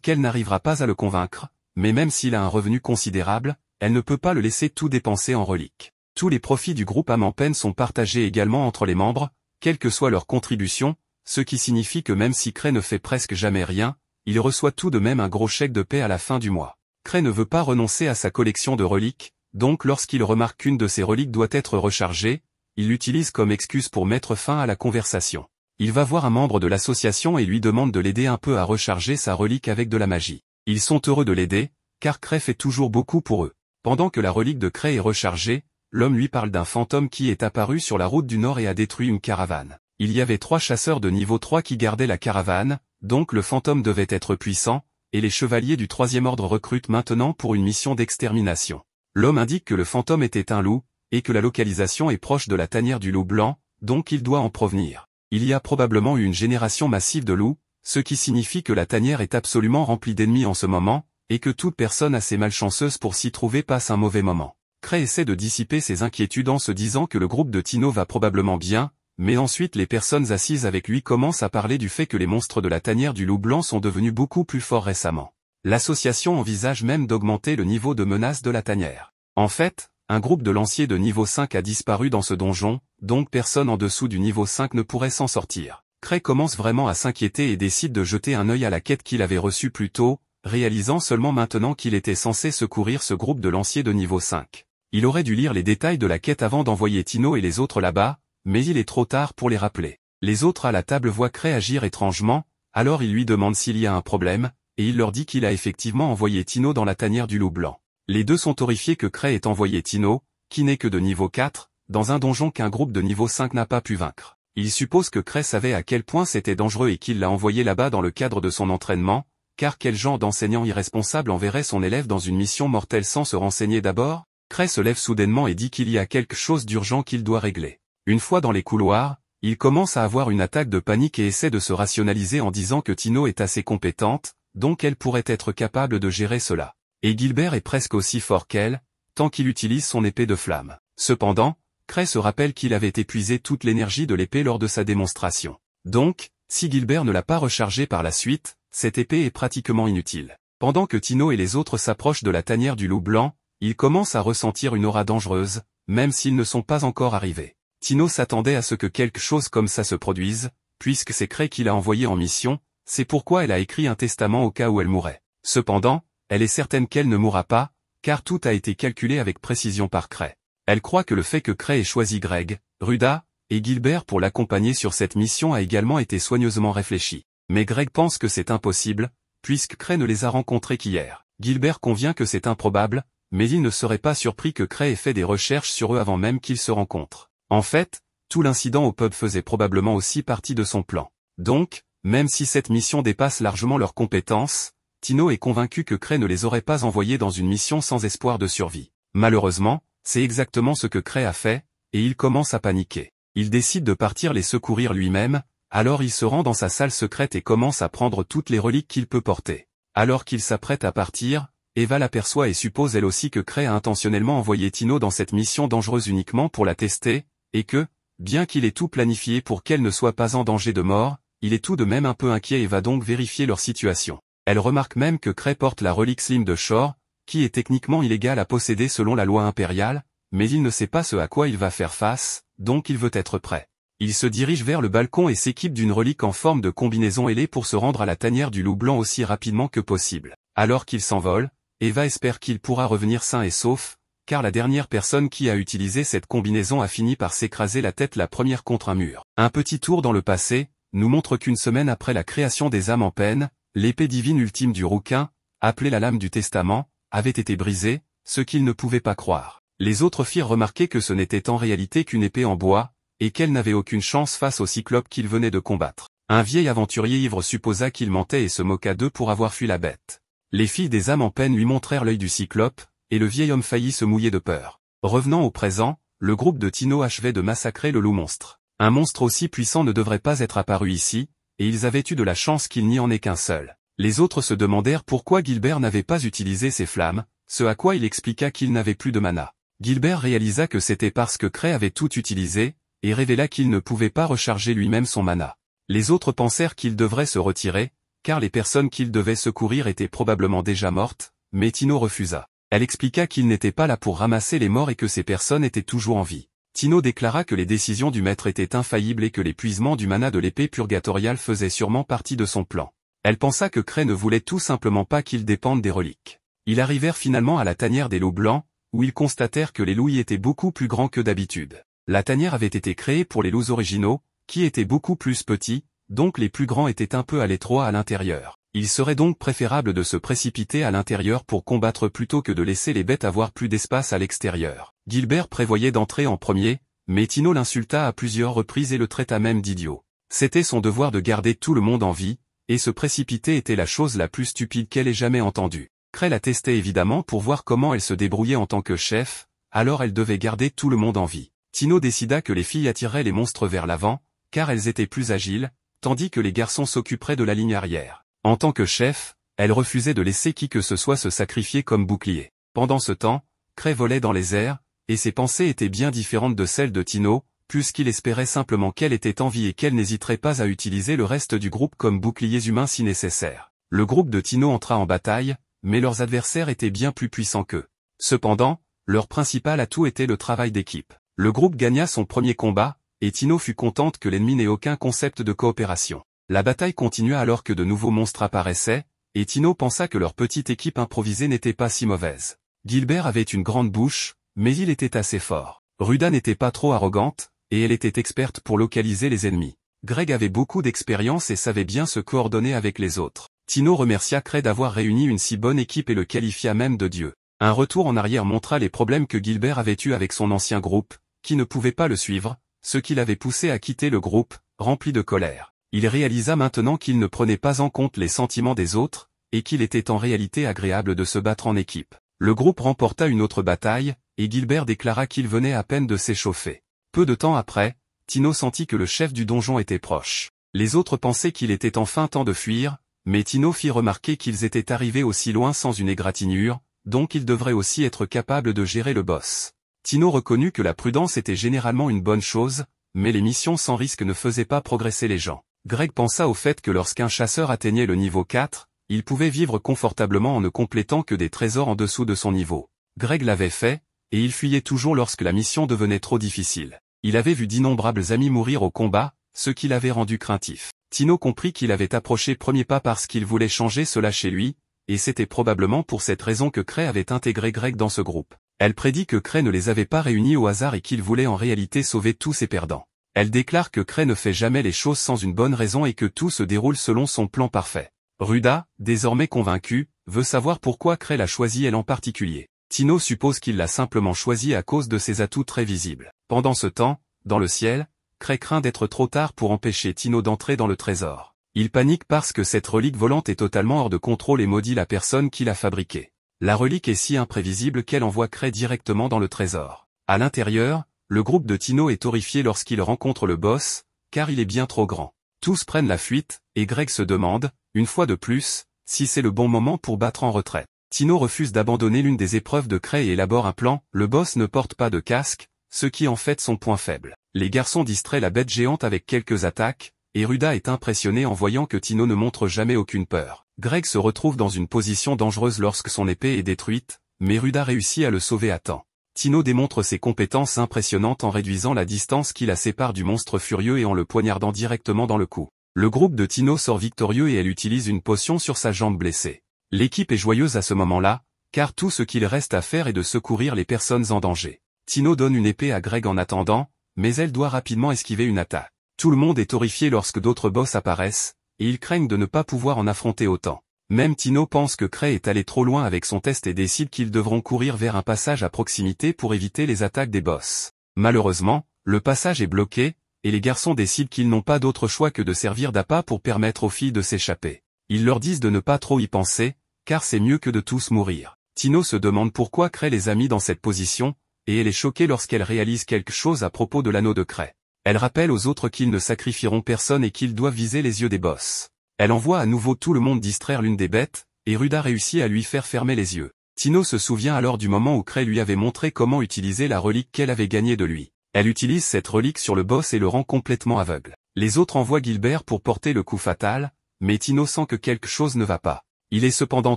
qu'elle n'arrivera pas à le convaincre, mais même s'il a un revenu considérable, elle ne peut pas le laisser tout dépenser en reliques. Tous les profits du groupe âme en peine sont partagés également entre les membres, quelle que soit leur contribution, ce qui signifie que même si Cray ne fait presque jamais rien, il reçoit tout de même un gros chèque de paie à la fin du mois. Cray ne veut pas renoncer à sa collection de reliques, donc lorsqu'il remarque qu'une de ses reliques doit être rechargée, il l'utilise comme excuse pour mettre fin à la conversation. Il va voir un membre de l'association et lui demande de l'aider un peu à recharger sa relique avec de la magie. Ils sont heureux de l'aider, car Cray fait toujours beaucoup pour eux. Pendant que la relique de Cray est rechargée, l'homme lui parle d'un fantôme qui est apparu sur la route du Nord et a détruit une caravane. Il y avait 3 chasseurs de niveau 3 qui gardaient la caravane, donc le fantôme devait être puissant, et les chevaliers du 3e ordre recrutent maintenant pour une mission d'extermination. L'homme indique que le fantôme était un loup, et que la localisation est proche de la tanière du loup blanc, donc il doit en provenir. Il y a probablement eu une génération massive de loups, ce qui signifie que la tanière est absolument remplie d'ennemis en ce moment, et que toute personne assez malchanceuse pour s'y trouver passe un mauvais moment. Cray essaie de dissiper ses inquiétudes en se disant que le groupe de Tino va probablement bien, mais ensuite les personnes assises avec lui commencent à parler du fait que les monstres de la tanière du loup blanc sont devenus beaucoup plus forts récemment. L'association envisage même d'augmenter le niveau de menace de la tanière. En fait, un groupe de lanciers de niveau 5 a disparu dans ce donjon, donc personne en dessous du niveau 5 ne pourrait s'en sortir. Cray commence vraiment à s'inquiéter et décide de jeter un œil à la quête qu'il avait reçue plus tôt, réalisant seulement maintenant qu'il était censé secourir ce groupe de lanciers de niveau 5. Il aurait dû lire les détails de la quête avant d'envoyer Tino et les autres là-bas, mais il est trop tard pour les rappeler. Les autres à la table voient Cray agir étrangement, alors il lui demande s'il y a un problème, et il leur dit qu'il a effectivement envoyé Tino dans la tanière du loup blanc. Les deux sont horrifiés que Cray ait envoyé Tino, qui n'est que de niveau 4, dans un donjon qu'un groupe de niveau 5 n'a pas pu vaincre. Ils supposent que Cray savait à quel point c'était dangereux et qu'il l'a envoyé là-bas dans le cadre de son entraînement, car quel genre d'enseignant irresponsable enverrait son élève dans une mission mortelle sans se renseigner d'abord? Cray se lève soudainement et dit qu'il y a quelque chose d'urgent qu'il doit régler. Une fois dans les couloirs, il commence à avoir une attaque de panique et essaie de se rationaliser en disant que Tino est assez compétente, donc elle pourrait être capable de gérer cela. Et Gilbert est presque aussi fort qu'elle, tant qu'il utilise son épée de flamme. Cependant, Cray se rappelle qu'il avait épuisé toute l'énergie de l'épée lors de sa démonstration. Donc, si Gilbert ne l'a pas rechargée par la suite, cette épée est pratiquement inutile. Pendant que Tino et les autres s'approchent de la tanière du loup blanc, ils commencent à ressentir une aura dangereuse, même s'ils ne sont pas encore arrivés. Tino s'attendait à ce que quelque chose comme ça se produise, puisque c'est Cray qui l'a envoyée en mission, c'est pourquoi elle a écrit un testament au cas où elle mourrait. Cependant, elle est certaine qu'elle ne mourra pas, car tout a été calculé avec précision par Cray. Elle croit que le fait que Cray ait choisi Greg, Ruda, et Gilbert pour l'accompagner sur cette mission a également été soigneusement réfléchi. Mais Greg pense que c'est impossible, puisque Cray ne les a rencontrés qu'hier. Gilbert convient que c'est improbable, mais il ne serait pas surpris que Cray ait fait des recherches sur eux avant même qu'ils se rencontrent. En fait, tout l'incident au pub faisait probablement aussi partie de son plan. Donc, même si cette mission dépasse largement leurs compétences, Tino est convaincu que Cray ne les aurait pas envoyés dans une mission sans espoir de survie. Malheureusement, c'est exactement ce que Cray a fait, et il commence à paniquer. Il décide de partir les secourir lui-même, alors il se rend dans sa salle secrète et commence à prendre toutes les reliques qu'il peut porter. Alors qu'il s'apprête à partir, Eva l'aperçoit et suppose elle aussi que Cray a intentionnellement envoyé Tino dans cette mission dangereuse uniquement pour la tester, et que, bien qu'il ait tout planifié pour qu'elle ne soit pas en danger de mort, il est tout de même un peu inquiet et va donc vérifier leur situation. Elle remarque même que Cray porte la relique Slim de Shore, qui est techniquement illégale à posséder selon la loi impériale, mais il ne sait pas ce à quoi il va faire face, donc il veut être prêt. Il se dirige vers le balcon et s'équipe d'une relique en forme de combinaison ailée pour se rendre à la tanière du loup blanc aussi rapidement que possible. Alors qu'il s'envole, Eva espère qu'il pourra revenir sain et sauf, car la dernière personne qui a utilisé cette combinaison a fini par s'écraser la tête la première contre un mur. Un petit tour dans le passé, nous montre qu'une semaine après la création des âmes en peine, l'épée divine ultime du rouquin, appelée la lame du testament, avait été brisée, ce qu'ils ne pouvaient pas croire. Les autres firent remarquer que ce n'était en réalité qu'une épée en bois, et qu'elle n'avait aucune chance face au cyclope qu'ils venaient de combattre. Un vieil aventurier ivre supposa qu'il mentait et se moqua d'eux pour avoir fui la bête. Les filles des âmes en peine lui montrèrent l'œil du cyclope, et le vieil homme faillit se mouiller de peur. Revenant au présent, le groupe de Tino achevait de massacrer le loup monstre. Un monstre aussi puissant ne devrait pas être apparu ici, et ils avaient eu de la chance qu'il n'y en ait qu'un seul. Les autres se demandèrent pourquoi Gilbert n'avait pas utilisé ses flammes, ce à quoi il expliqua qu'il n'avait plus de mana. Gilbert réalisa que c'était parce que Cray avait tout utilisé, et révéla qu'il ne pouvait pas recharger lui-même son mana. Les autres pensèrent qu'il devrait se retirer, car les personnes qu'il devait secourir étaient probablement déjà mortes, mais Tino refusa. Elle expliqua qu'il n'était pas là pour ramasser les morts et que ces personnes étaient toujours en vie. Tino déclara que les décisions du maître étaient infaillibles et que l'épuisement du mana de l'épée purgatoriale faisait sûrement partie de son plan. Elle pensa que Cray ne voulait tout simplement pas qu'il dépende des reliques. Ils arrivèrent finalement à la tanière des loups blancs, où ils constatèrent que les loups y étaient beaucoup plus grands que d'habitude. La tanière avait été créée pour les loups originaux, qui étaient beaucoup plus petits, donc les plus grands étaient un peu à l'étroit à l'intérieur. Il serait donc préférable de se précipiter à l'intérieur pour combattre plutôt que de laisser les bêtes avoir plus d'espace à l'extérieur. Gilbert prévoyait d'entrer en premier, mais Tino l'insulta à plusieurs reprises et le traita même d'idiot. C'était son devoir de garder tout le monde en vie, et se précipiter était la chose la plus stupide qu'elle ait jamais entendue. Cray la testait évidemment pour voir comment elle se débrouillait en tant que chef, alors elle devait garder tout le monde en vie. Tino décida que les filles attireraient les monstres vers l'avant, car elles étaient plus agiles, tandis que les garçons s'occuperaient de la ligne arrière. En tant que chef, elle refusait de laisser qui que ce soit se sacrifier comme bouclier. Pendant ce temps, Cray volait dans les airs, et ses pensées étaient bien différentes de celles de Tino, puisqu'il espérait simplement qu'elle était en vie et qu'elle n'hésiterait pas à utiliser le reste du groupe comme boucliers humains si nécessaire. Le groupe de Tino entra en bataille, mais leurs adversaires étaient bien plus puissants qu'eux. Cependant, leur principal atout était le travail d'équipe. Le groupe gagna son premier combat, et Tino fut contente que l'ennemi n'ait aucun concept de coopération. La bataille continua alors que de nouveaux monstres apparaissaient, et Tino pensa que leur petite équipe improvisée n'était pas si mauvaise. Gilbert avait une grande bouche, mais il était assez fort. Ruda n'était pas trop arrogante, et elle était experte pour localiser les ennemis. Greg avait beaucoup d'expérience et savait bien se coordonner avec les autres. Tino remercia Cray d'avoir réuni une si bonne équipe et le qualifia même de dieu. Un retour en arrière montra les problèmes que Gilbert avait eus avec son ancien groupe, qui ne pouvait pas le suivre, ce qui l'avait poussé à quitter le groupe, rempli de colère. Il réalisa maintenant qu'il ne prenait pas en compte les sentiments des autres, et qu'il était en réalité agréable de se battre en équipe. Le groupe remporta une autre bataille, et Gilbert déclara qu'il venait à peine de s'échauffer. Peu de temps après, Tino sentit que le chef du donjon était proche. Les autres pensaient qu'il était enfin temps de fuir, mais Tino fit remarquer qu'ils étaient arrivés aussi loin sans une égratignure, donc ils devraient aussi être capables de gérer le boss. Tino reconnut que la prudence était généralement une bonne chose, mais les missions sans risque ne faisaient pas progresser les gens. Greg pensa au fait que lorsqu'un chasseur atteignait le niveau 4, il pouvait vivre confortablement en ne complétant que des trésors en dessous de son niveau. Greg l'avait fait, et il fuyait toujours lorsque la mission devenait trop difficile. Il avait vu d'innombrables amis mourir au combat, ce qui l'avait rendu craintif. Tino comprit qu'il avait approché premier pas parce qu'il voulait changer cela chez lui, et c'était probablement pour cette raison que Cray avait intégré Greg dans ce groupe. Elle prédit que Cray ne les avait pas réunis au hasard et qu'il voulait en réalité sauver tous ses perdants. Elle déclare que Cray ne fait jamais les choses sans une bonne raison et que tout se déroule selon son plan parfait. Ruda, désormais convaincue, veut savoir pourquoi Cray l'a choisi elle en particulier. Tino suppose qu'il l'a simplement choisi à cause de ses atouts très visibles. Pendant ce temps, dans le ciel, Cray craint d'être trop tard pour empêcher Tino d'entrer dans le trésor. Il panique parce que cette relique volante est totalement hors de contrôle et maudit la personne qui l'a fabriquée. La relique est si imprévisible qu'elle envoie Cray directement dans le trésor. À l'intérieur, le groupe de Tino est horrifié lorsqu'il rencontre le boss, car il est bien trop grand. Tous prennent la fuite, et Greg se demande, une fois de plus, si c'est le bon moment pour battre en retraite. Tino refuse d'abandonner l'une des épreuves de Cray et élabore un plan. Le boss ne porte pas de casque, ce qui en fait son point faible. Les garçons distraient la bête géante avec quelques attaques, et Ruda est impressionné en voyant que Tino ne montre jamais aucune peur. Greg se retrouve dans une position dangereuse lorsque son épée est détruite, mais Ruda réussit à le sauver à temps. Tino démontre ses compétences impressionnantes en réduisant la distance qui la sépare du monstre furieux et en le poignardant directement dans le cou. Le groupe de Tino sort victorieux et elle utilise une potion sur sa jambe blessée. L'équipe est joyeuse à ce moment-là, car tout ce qu'il reste à faire est de secourir les personnes en danger. Tino donne une épée à Greg en attendant, mais elle doit rapidement esquiver une attaque. Tout le monde est horrifié lorsque d'autres boss apparaissent, et ils craignent de ne pas pouvoir en affronter autant. Même Tino pense que Cray est allé trop loin avec son test et décide qu'ils devront courir vers un passage à proximité pour éviter les attaques des boss. Malheureusement, le passage est bloqué, et les garçons décident qu'ils n'ont pas d'autre choix que de servir d'appât pour permettre aux filles de s'échapper. Ils leur disent de ne pas trop y penser, car c'est mieux que de tous mourir. Tino se demande pourquoi Cray les a mis dans cette position, et elle est choquée lorsqu'elle réalise quelque chose à propos de l'anneau de Cray. Elle rappelle aux autres qu'ils ne sacrifieront personne et qu'ils doivent viser les yeux des boss. Elle envoie à nouveau tout le monde distraire l'une des bêtes, et Ruda réussit à lui faire fermer les yeux. Tino se souvient alors du moment où Cray lui avait montré comment utiliser la relique qu'elle avait gagnée de lui. Elle utilise cette relique sur le boss et le rend complètement aveugle. Les autres envoient Gilbert pour porter le coup fatal, mais Tino sent que quelque chose ne va pas. Il est cependant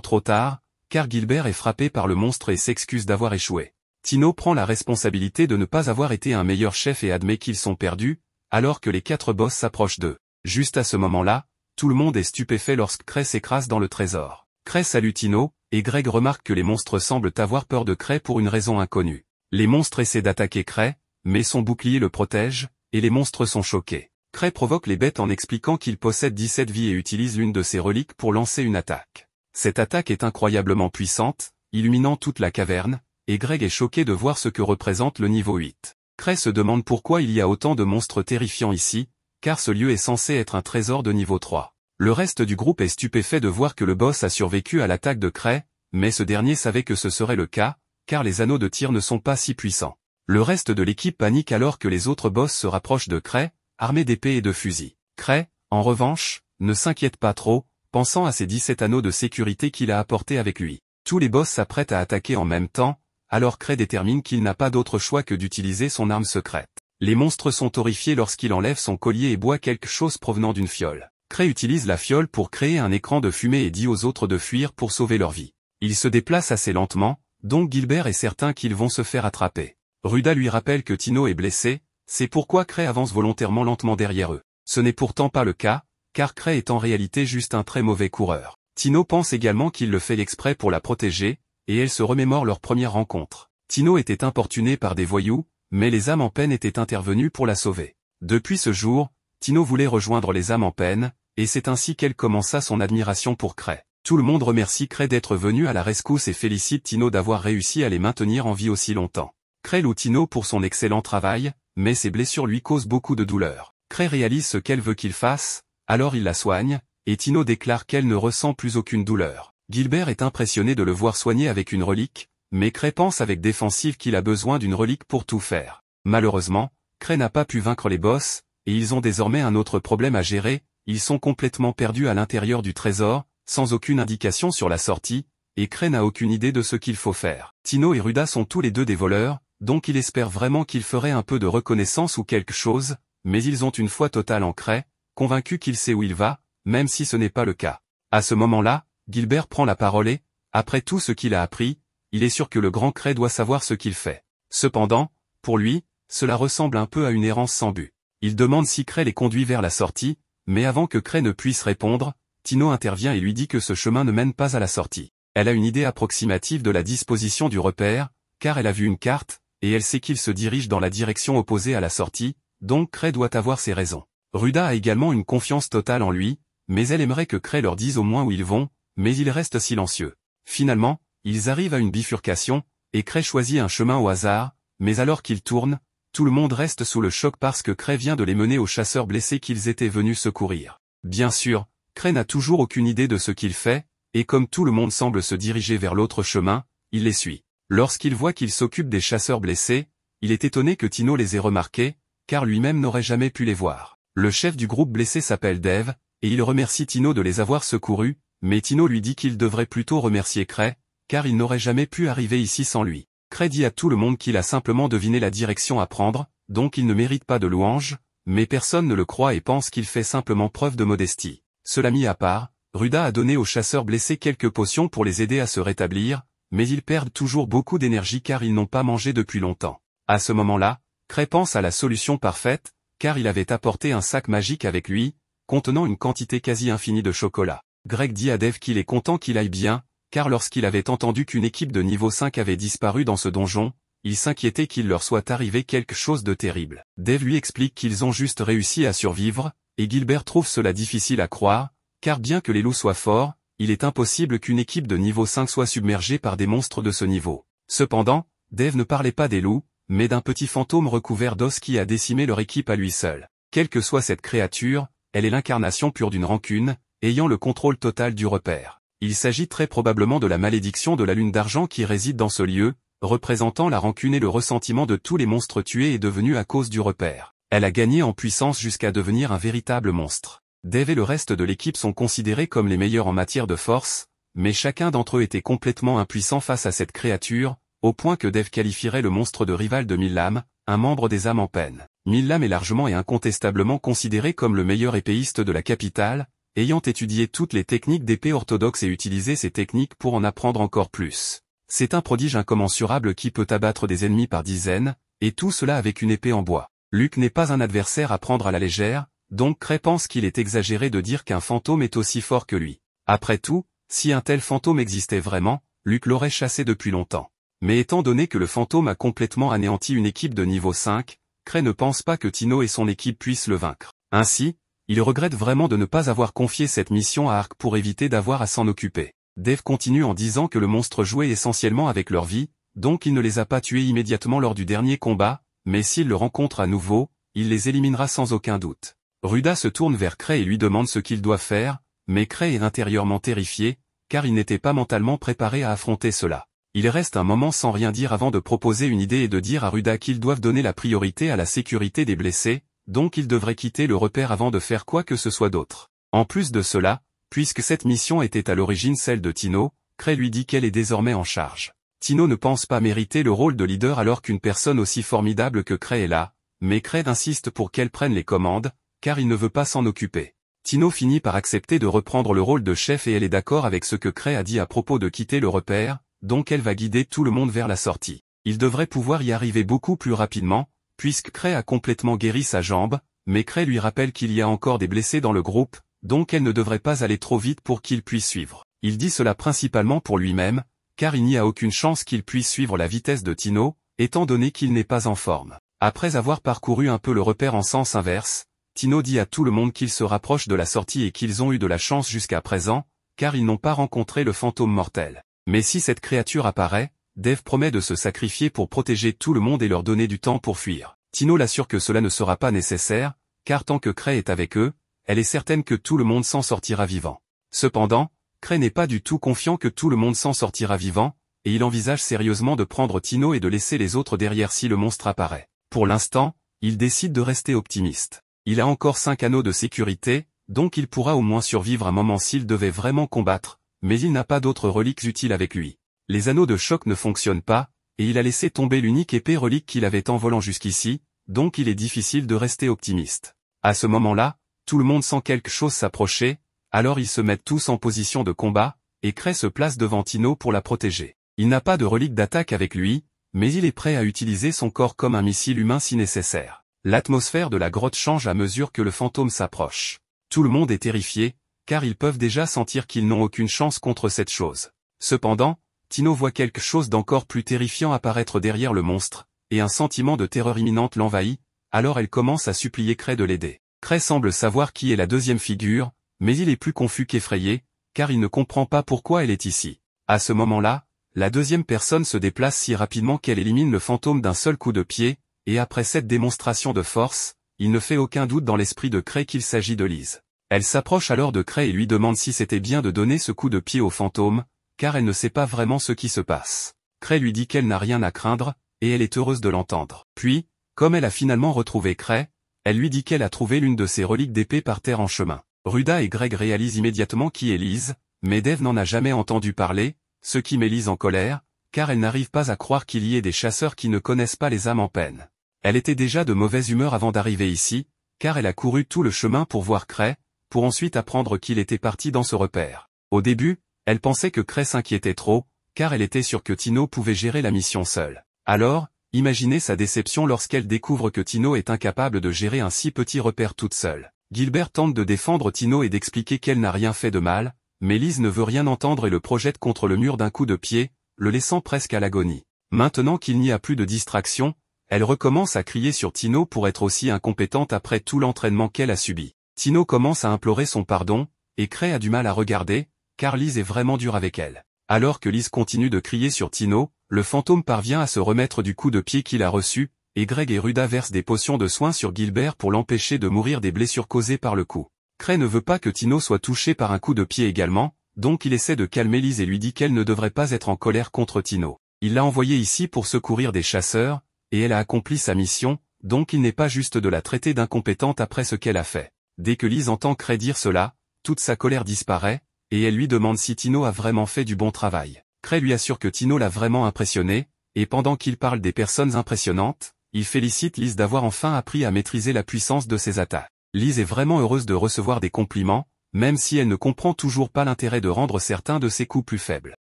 trop tard, car Gilbert est frappé par le monstre et s'excuse d'avoir échoué. Tino prend la responsabilité de ne pas avoir été un meilleur chef et admet qu'ils sont perdus, alors que les 4 boss s'approchent d'eux. Juste à ce moment-là, tout le monde est stupéfait lorsque Cray s'écrase dans le trésor. Cray salue Tino, et Greg remarque que les monstres semblent avoir peur de Cray pour une raison inconnue. Les monstres essaient d'attaquer Cray, mais son bouclier le protège, et les monstres sont choqués. Cray provoque les bêtes en expliquant qu'il possède 17 vies et utilise l'une de ses reliques pour lancer une attaque. Cette attaque est incroyablement puissante, illuminant toute la caverne, et Greg est choqué de voir ce que représente le niveau 8. Cray se demande pourquoi il y a autant de monstres terrifiants ici, car ce lieu est censé être un trésor de niveau 3. Le reste du groupe est stupéfait de voir que le boss a survécu à l'attaque de Cray, mais ce dernier savait que ce serait le cas, car les anneaux de tir ne sont pas si puissants. Le reste de l'équipe panique alors que les autres boss se rapprochent de Cray, armés d'épées et de fusils. Cray, en revanche, ne s'inquiète pas trop, pensant à ses 17 anneaux de sécurité qu'il a apportés avec lui. Tous les boss s'apprêtent à attaquer en même temps, alors Cray détermine qu'il n'a pas d'autre choix que d'utiliser son arme secrète. Les monstres sont horrifiés lorsqu'il enlève son collier et boit quelque chose provenant d'une fiole. Cray utilise la fiole pour créer un écran de fumée et dit aux autres de fuir pour sauver leur vie. Il se déplace assez lentement, donc Gilbert est certain qu'ils vont se faire attraper. Ruda lui rappelle que Tino est blessé, c'est pourquoi Cray avance volontairement lentement derrière eux. Ce n'est pourtant pas le cas, car Cray est en réalité juste un très mauvais coureur. Tino pense également qu'il le fait exprès pour la protéger, et elle se remémore leur première rencontre. Tino était importuné par des voyous, mais les âmes en peine étaient intervenues pour la sauver. Depuis ce jour, Tino voulait rejoindre les âmes en peine, et c'est ainsi qu'elle commença son admiration pour Cray. Tout le monde remercie Cray d'être venu à la rescousse et félicite Tino d'avoir réussi à les maintenir en vie aussi longtemps. Cray loue Tino pour son excellent travail, mais ses blessures lui causent beaucoup de douleur. Cray réalise ce qu'elle veut qu'il fasse, alors il la soigne, et Tino déclare qu'elle ne ressent plus aucune douleur. Gilbert est impressionné de le voir soigner avec une relique, mais Cray pense avec défensive qu'il a besoin d'une relique pour tout faire. Malheureusement, Cray n'a pas pu vaincre les boss, et ils ont désormais un autre problème à gérer, ils sont complètement perdus à l'intérieur du trésor, sans aucune indication sur la sortie, et Cray n'a aucune idée de ce qu'il faut faire. Tino et Ruda sont tous les deux des voleurs, donc il espère vraiment qu'il ferait un peu de reconnaissance ou quelque chose, mais ils ont une foi totale en Cray, convaincu qu'il sait où il va, même si ce n'est pas le cas. À ce moment-là, Gilbert prend la parole et, après tout ce qu'il a appris, il est sûr que le grand Cray doit savoir ce qu'il fait. Cependant, pour lui, cela ressemble un peu à une errance sans but. Il demande si Cray les conduit vers la sortie, mais avant que Cray ne puisse répondre, Tino intervient et lui dit que ce chemin ne mène pas à la sortie. Elle a une idée approximative de la disposition du repère, car elle a vu une carte, et elle sait qu'il se dirige dans la direction opposée à la sortie, donc Cray doit avoir ses raisons. Ruda a également une confiance totale en lui, mais elle aimerait que Cray leur dise au moins où ils vont, mais il reste silencieux. Finalement, ils arrivent à une bifurcation, et Cray choisit un chemin au hasard, mais alors qu'ils tournent, tout le monde reste sous le choc parce que Cray vient de les mener aux chasseurs blessés qu'ils étaient venus secourir. Bien sûr, Cray n'a toujours aucune idée de ce qu'il fait, et comme tout le monde semble se diriger vers l'autre chemin, il les suit. Lorsqu'il voit qu'il s'occupe des chasseurs blessés, il est étonné que Tino les ait remarqués, car lui-même n'aurait jamais pu les voir. Le chef du groupe blessé s'appelle Dave, et il remercie Tino de les avoir secourus, mais Tino lui dit qu'il devrait plutôt remercier Cray, car il n'aurait jamais pu arriver ici sans lui. Cray dit à tout le monde qu'il a simplement deviné la direction à prendre, donc il ne mérite pas de louanges, mais personne ne le croit et pense qu'il fait simplement preuve de modestie. Cela mis à part, Ruda a donné aux chasseurs blessés quelques potions pour les aider à se rétablir, mais ils perdent toujours beaucoup d'énergie car ils n'ont pas mangé depuis longtemps. À ce moment-là, Cray pense à la solution parfaite, car il avait apporté un sac magique avec lui, contenant une quantité quasi infinie de chocolat. Greg dit à Dave qu'il est content qu'il aille bien, car lorsqu'il avait entendu qu'une équipe de niveau 5 avait disparu dans ce donjon, il s'inquiétait qu'il leur soit arrivé quelque chose de terrible. Dave lui explique qu'ils ont juste réussi à survivre, et Gilbert trouve cela difficile à croire, car bien que les loups soient forts, il est impossible qu'une équipe de niveau 5 soit submergée par des monstres de ce niveau. Cependant, Dave ne parlait pas des loups, mais d'un petit fantôme recouvert d'os qui a décimé leur équipe à lui seul. Quelle que soit cette créature, elle est l'incarnation pure d'une rancune, ayant le contrôle total du repère. Il s'agit très probablement de la malédiction de la lune d'argent qui réside dans ce lieu, représentant la rancune et le ressentiment de tous les monstres tués et devenus à cause du repère. Elle a gagné en puissance jusqu'à devenir un véritable monstre. Dave et le reste de l'équipe sont considérés comme les meilleurs en matière de force, mais chacun d'entre eux était complètement impuissant face à cette créature, au point que Dave qualifierait le monstre de rival de 1000 lames, un membre des âmes en peine. Millam est largement et incontestablement considéré comme le meilleur épéiste de la capitale, ayant étudié toutes les techniques d'épée orthodoxe et utilisé ces techniques pour en apprendre encore plus. C'est un prodige incommensurable qui peut abattre des ennemis par dizaines, et tout cela avec une épée en bois. Luke n'est pas un adversaire à prendre à la légère, donc Cray pense qu'il est exagéré de dire qu'un fantôme est aussi fort que lui. Après tout, si un tel fantôme existait vraiment, Luke l'aurait chassé depuis longtemps. Mais étant donné que le fantôme a complètement anéanti une équipe de niveau 5, Cray ne pense pas que Tino et son équipe puissent le vaincre. Ainsi, il regrette vraiment de ne pas avoir confié cette mission à Ark pour éviter d'avoir à s'en occuper. Dave continue en disant que le monstre jouait essentiellement avec leur vie, donc il ne les a pas tués immédiatement lors du dernier combat, mais s'il le rencontre à nouveau, il les éliminera sans aucun doute. Ruda se tourne vers Cray et lui demande ce qu'il doit faire, mais Cray est intérieurement terrifié, car il n'était pas mentalement préparé à affronter cela. Il reste un moment sans rien dire avant de proposer une idée et de dire à Ruda qu'ils doivent donner la priorité à la sécurité des blessés, donc ils devraient quitter le repère avant de faire quoi que ce soit d'autre. En plus de cela, puisque cette mission était à l'origine celle de Tino, Cray lui dit qu'elle est désormais en charge. Tino ne pense pas mériter le rôle de leader alors qu'une personne aussi formidable que Cray est là, mais Cray insiste pour qu'elle prenne les commandes, car il ne veut pas s'en occuper. Tino finit par accepter de reprendre le rôle de chef et elle est d'accord avec ce que Cray a dit à propos de quitter le repère, donc elle va guider tout le monde vers la sortie. Il devrait pouvoir y arriver beaucoup plus rapidement, puisque Cray a complètement guéri sa jambe, mais Cray lui rappelle qu'il y a encore des blessés dans le groupe, donc elle ne devrait pas aller trop vite pour qu'il puisse suivre. Il dit cela principalement pour lui-même, car il n'y a aucune chance qu'il puisse suivre la vitesse de Tino, étant donné qu'il n'est pas en forme. Après avoir parcouru un peu le repère en sens inverse, Tino dit à tout le monde qu'ils se rapprochent de la sortie et qu'ils ont eu de la chance jusqu'à présent, car ils n'ont pas rencontré le fantôme mortel. Mais si cette créature apparaît, Dave promet de se sacrifier pour protéger tout le monde et leur donner du temps pour fuir. Tino l'assure que cela ne sera pas nécessaire, car tant que Cray est avec eux, elle est certaine que tout le monde s'en sortira vivant. Cependant, Cray n'est pas du tout confiant que tout le monde s'en sortira vivant, et il envisage sérieusement de prendre Tino et de laisser les autres derrière si le monstre apparaît. Pour l'instant, il décide de rester optimiste. Il a encore 5 anneaux de sécurité, donc il pourra au moins survivre un moment s'il devait vraiment combattre, mais il n'a pas d'autres reliques utiles avec lui. Les anneaux de choc ne fonctionnent pas, et il a laissé tomber l'unique épée relique qu'il avait en volant jusqu'ici, donc il est difficile de rester optimiste. À ce moment-là, tout le monde sent quelque chose s'approcher, alors ils se mettent tous en position de combat, et Cray se place devant Tino pour la protéger. Il n'a pas de relique d'attaque avec lui, mais il est prêt à utiliser son corps comme un missile humain si nécessaire. L'atmosphère de la grotte change à mesure que le fantôme s'approche. Tout le monde est terrifié, car ils peuvent déjà sentir qu'ils n'ont aucune chance contre cette chose. Cependant, Tino voit quelque chose d'encore plus terrifiant apparaître derrière le monstre, et un sentiment de terreur imminente l'envahit, alors elle commence à supplier Cray de l'aider. Cray semble savoir qui est la deuxième figure, mais il est plus confus qu'effrayé, car il ne comprend pas pourquoi elle est ici. À ce moment-là, la deuxième personne se déplace si rapidement qu'elle élimine le fantôme d'un seul coup de pied, et après cette démonstration de force, il ne fait aucun doute dans l'esprit de Cray qu'il s'agit de Liz. Elle s'approche alors de Cray et lui demande si c'était bien de donner ce coup de pied au fantôme, car elle ne sait pas vraiment ce qui se passe. Cray lui dit qu'elle n'a rien à craindre, et elle est heureuse de l'entendre. Puis, comme elle a finalement retrouvé Cray, elle lui dit qu'elle a trouvé l'une de ses reliques d'épée par terre en chemin. Ruda et Greg réalisent immédiatement qui est Liz, mais Dave n'en a jamais entendu parler, ce qui met Liz en colère, car elle n'arrive pas à croire qu'il y ait des chasseurs qui ne connaissent pas les âmes en peine. Elle était déjà de mauvaise humeur avant d'arriver ici, car elle a couru tout le chemin pour voir Cray, pour ensuite apprendre qu'il était parti dans ce repère. Au début, elle pensait que Cray s'inquiétait trop, car elle était sûre que Tino pouvait gérer la mission seule. Alors, imaginez sa déception lorsqu'elle découvre que Tino est incapable de gérer un si petit repère toute seule. Gilbert tente de défendre Tino et d'expliquer qu'elle n'a rien fait de mal, mais Liz ne veut rien entendre et le projette contre le mur d'un coup de pied, le laissant presque à l'agonie. Maintenant qu'il n'y a plus de distraction, elle recommence à crier sur Tino pour être aussi incompétente après tout l'entraînement qu'elle a subi. Tino commence à implorer son pardon, et Cray a du mal à regarder, car Liz est vraiment dure avec elle. Alors que Liz continue de crier sur Tino, le fantôme parvient à se remettre du coup de pied qu'il a reçu, et Greg et Ruda versent des potions de soins sur Gilbert pour l'empêcher de mourir des blessures causées par le coup. Cray ne veut pas que Tino soit touché par un coup de pied également, donc il essaie de calmer Liz et lui dit qu'elle ne devrait pas être en colère contre Tino. Il l'a envoyée ici pour secourir des chasseurs, et elle a accompli sa mission, donc il n'est pas juste de la traiter d'incompétente après ce qu'elle a fait. Dès que Liz entend Cray dire cela, toute sa colère disparaît, et elle lui demande si Tino a vraiment fait du bon travail. Cray lui assure que Tino l'a vraiment impressionné, et pendant qu'il parle des personnes impressionnantes, il félicite Lise d'avoir enfin appris à maîtriser la puissance de ses attaques. Lise est vraiment heureuse de recevoir des compliments, même si elle ne comprend toujours pas l'intérêt de rendre certains de ses coups plus faibles.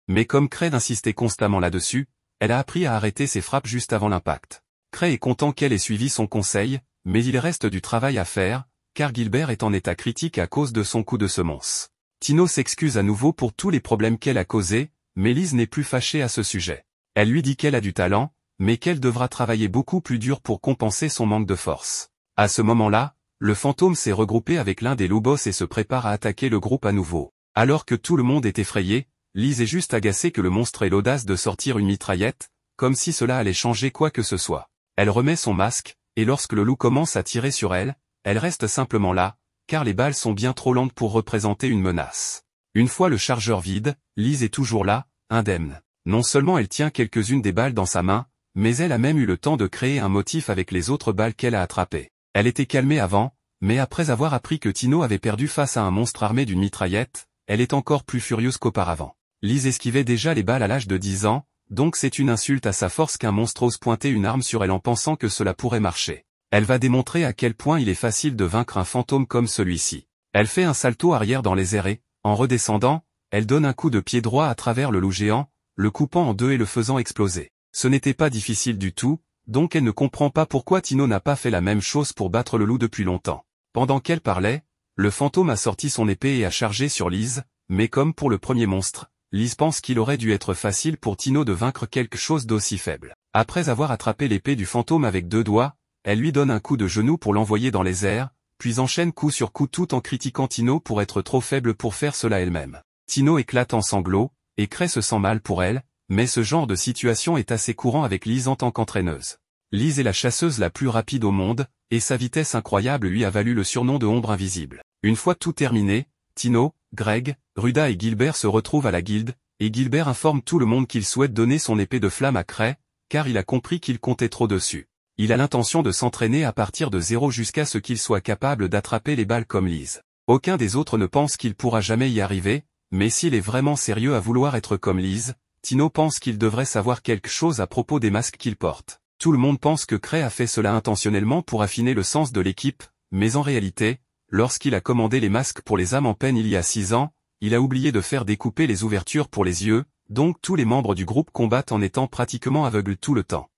Mais comme Craig insistait constamment là-dessus, elle a appris à arrêter ses frappes juste avant l'impact. Craig est content qu'elle ait suivi son conseil, mais il reste du travail à faire, car Gilbert est en état critique à cause de son coup de semonce. Tino s'excuse à nouveau pour tous les problèmes qu'elle a causés, mais Lise n'est plus fâchée à ce sujet. Elle lui dit qu'elle a du talent, mais qu'elle devra travailler beaucoup plus dur pour compenser son manque de force. À ce moment-là, le fantôme s'est regroupé avec l'un des loups boss et se prépare à attaquer le groupe à nouveau. Alors que tout le monde est effrayé, Lise est juste agacée que le monstre ait l'audace de sortir une mitraillette, comme si cela allait changer quoi que ce soit. Elle remet son masque, et lorsque le loup commence à tirer sur elle, elle reste simplement là, car les balles sont bien trop lentes pour représenter une menace. Une fois le chargeur vide, Lise est toujours là, indemne. Non seulement elle tient quelques-unes des balles dans sa main, mais elle a même eu le temps de créer un motif avec les autres balles qu'elle a attrapées. Elle était calmée avant, mais après avoir appris que Tino avait perdu face à un monstre armé d'une mitraillette, elle est encore plus furieuse qu'auparavant. Lise esquivait déjà les balles à l'âge de 10 ans, donc c'est une insulte à sa force qu'un monstre ose pointer une arme sur elle en pensant que cela pourrait marcher. Elle va démontrer à quel point il est facile de vaincre un fantôme comme celui-ci. Elle fait un salto arrière dans les airs et, en redescendant, elle donne un coup de pied droit à travers le loup géant, le coupant en deux et le faisant exploser. Ce n'était pas difficile du tout, donc elle ne comprend pas pourquoi Tino n'a pas fait la même chose pour battre le loup depuis longtemps. Pendant qu'elle parlait, le fantôme a sorti son épée et a chargé sur Lise, mais comme pour le premier monstre, Lise pense qu'il aurait dû être facile pour Tino de vaincre quelque chose d'aussi faible. Après avoir attrapé l'épée du fantôme avec 2 doigts, elle lui donne un coup de genou pour l'envoyer dans les airs, puis enchaîne coup sur coup tout en critiquant Tino pour être trop faible pour faire cela elle-même. Tino éclate en sanglots, et Craig se sent mal pour elle, mais ce genre de situation est assez courant avec Lise en tant qu'entraîneuse. Lise est la chasseuse la plus rapide au monde, et sa vitesse incroyable lui a valu le surnom de Ombre Invisible. Une fois tout terminé, Tino, Greg, Ruda et Gilbert se retrouvent à la guilde, et Gilbert informe tout le monde qu'il souhaite donner son épée de flamme à Craig, car il a compris qu'il comptait trop dessus. Il a l'intention de s'entraîner à partir de 0 jusqu'à ce qu'il soit capable d'attraper les balles comme Lise. Aucun des autres ne pense qu'il pourra jamais y arriver, mais s'il est vraiment sérieux à vouloir être comme Lise, Tino pense qu'il devrait savoir quelque chose à propos des masques qu'il porte. Tout le monde pense que Craig a fait cela intentionnellement pour affiner le sens de l'équipe, mais en réalité, lorsqu'il a commandé les masques pour les âmes en peine il y a 6 ans, il a oublié de faire découper les ouvertures pour les yeux, donc tous les membres du groupe combattent en étant pratiquement aveugles tout le temps.